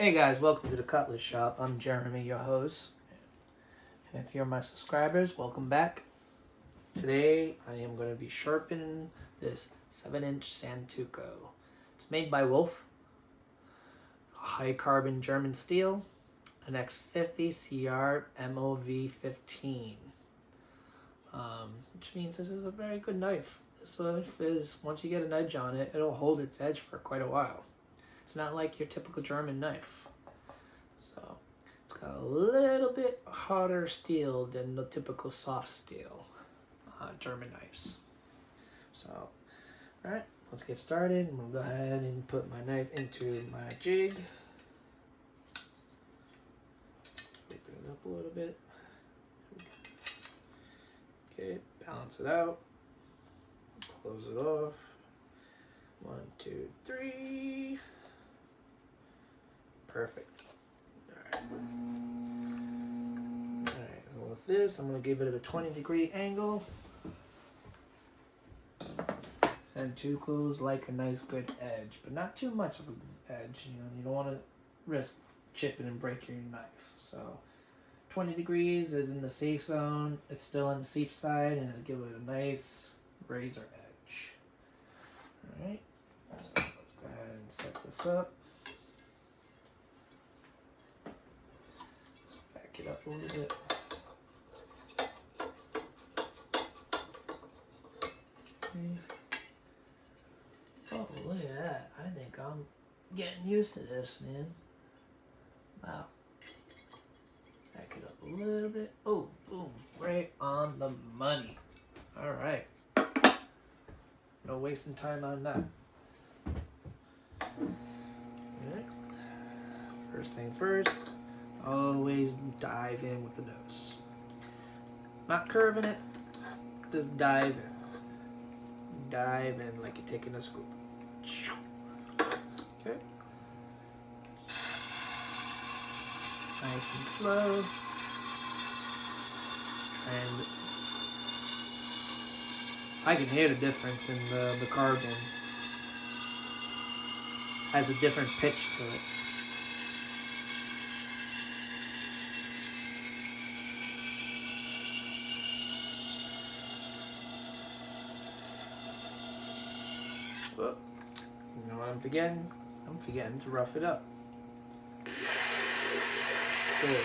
Hey guys, welcome to the Cutlass Shop. I'm Jeremy, your host. And if you're my subscribers, welcome back. Today I am going to be sharpening this 7-inch Santoku. It's made by Wolf. High carbon German steel. An X50 CR MOV 15. Which means this is a very good knife. This knife is, once you get an edge on it, it'll hold its edge for quite a while. It's not like your typical German knife. So it's got a little bit harder steel than the typical soft steel German knives. So, alright, let's get started. I'm going to go ahead and put my knife into my jig. Open it up a little bit. Okay, balance it out. Close it off. 1, 2, 3. Perfect. Alright. Alright, well with this, I'm going to give it a 20-degree angle. Santoku's like a nice good edge, but not too much of an edge. You don't want to risk chipping and breaking your knife. So 20 degrees is in the safe zone. It's still on the safe side, and it'll give it a nice razor edge. Alright, so let's go ahead and set this up. Let's back it up a little bit. Okay. Oh, look at that. I think I'm getting used to this, man. Wow. Back it up a little bit. Oh, boom. Right on the money. Alright. No wasting time on that. Okay. First thing first, always dive in with the nose. Not curving it, just dive in. Dive in like you're taking a scoop. Okay. Nice and slow. And I can hear the difference in the carbon. Has a different pitch to it. Well, you know what I'm forgetting? I'm forgetting to rough it up. Silly, man.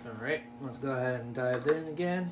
Alright, let's go ahead and dive in again.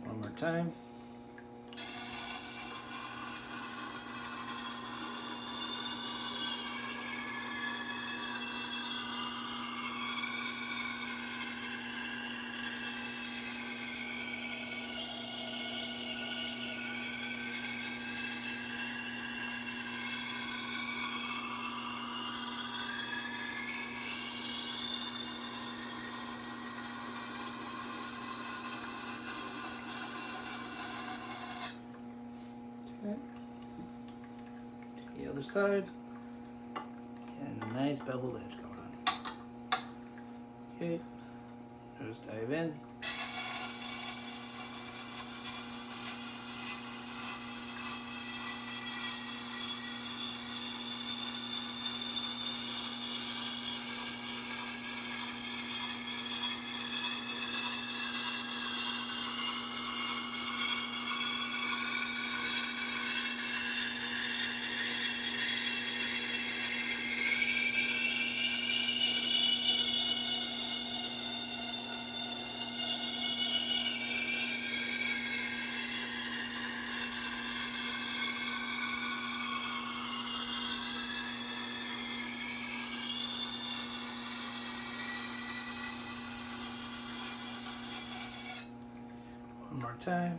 One more time. Okay. To the other side. And a nice beveled edge going on. Okay. Just dive in. One more time.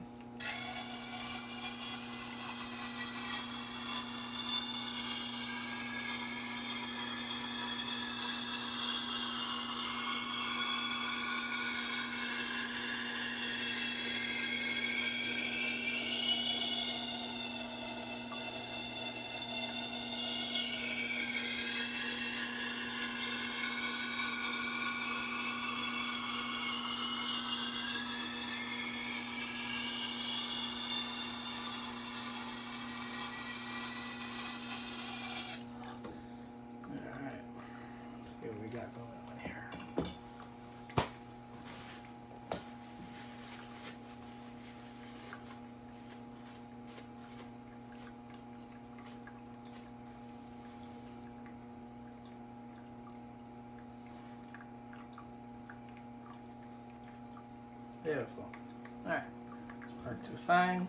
What we got going on here. Beautiful. All right, let's work to fine.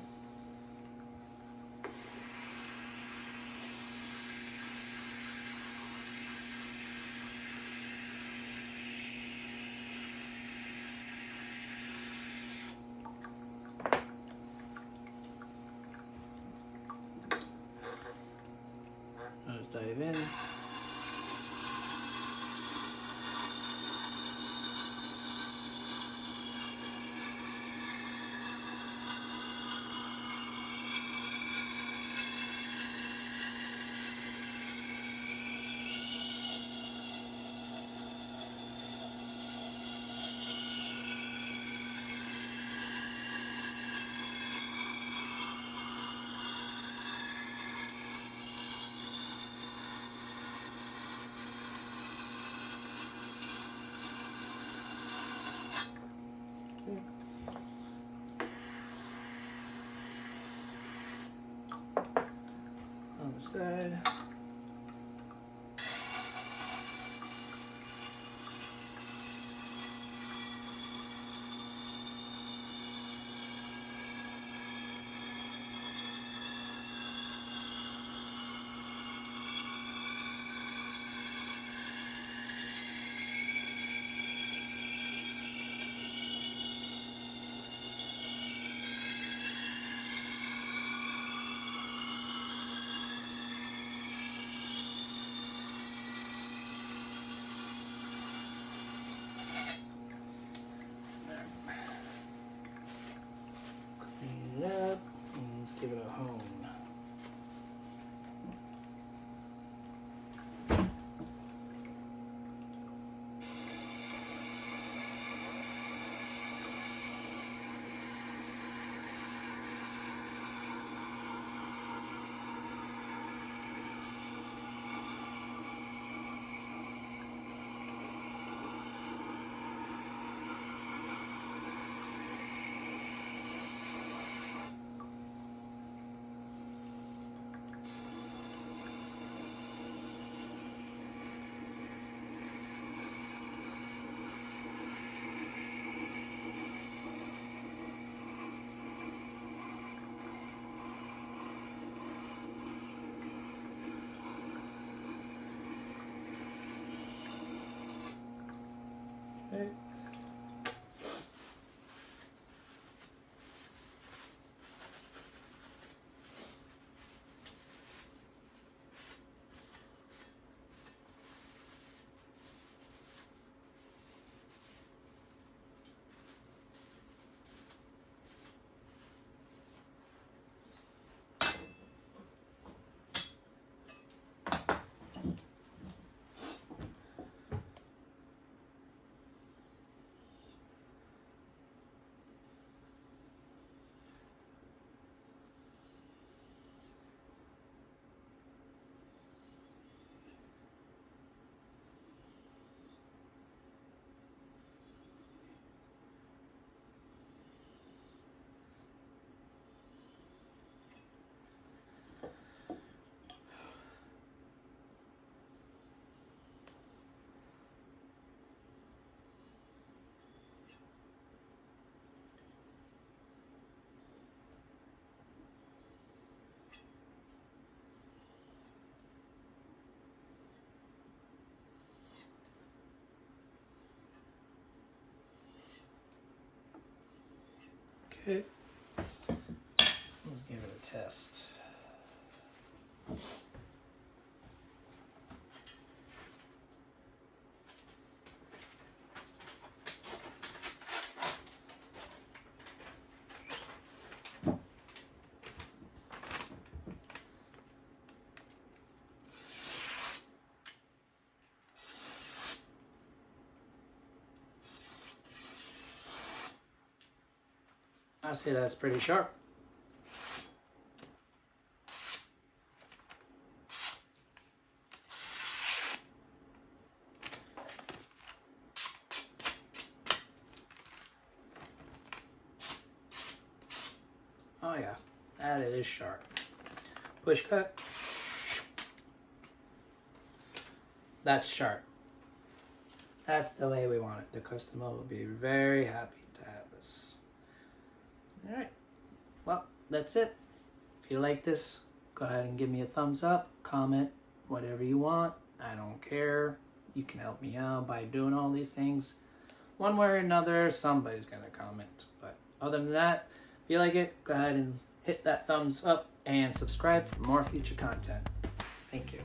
Let's dive in. Other side. Clean it up and let's give it a hone. Okay. Let's give it a test. I say that's pretty sharp. Oh yeah, that is sharp. Push cut. That's sharp. That's the way we want it. The customer will be very happy to have this. Alright, well, that's it. If you like this, go ahead and give me a thumbs up, comment, whatever you want. I don't care. You can help me out by doing all these things. One way or another, somebody's gonna comment. But other than that, if you like it, go ahead and hit that thumbs up and subscribe for more future content. Thank you.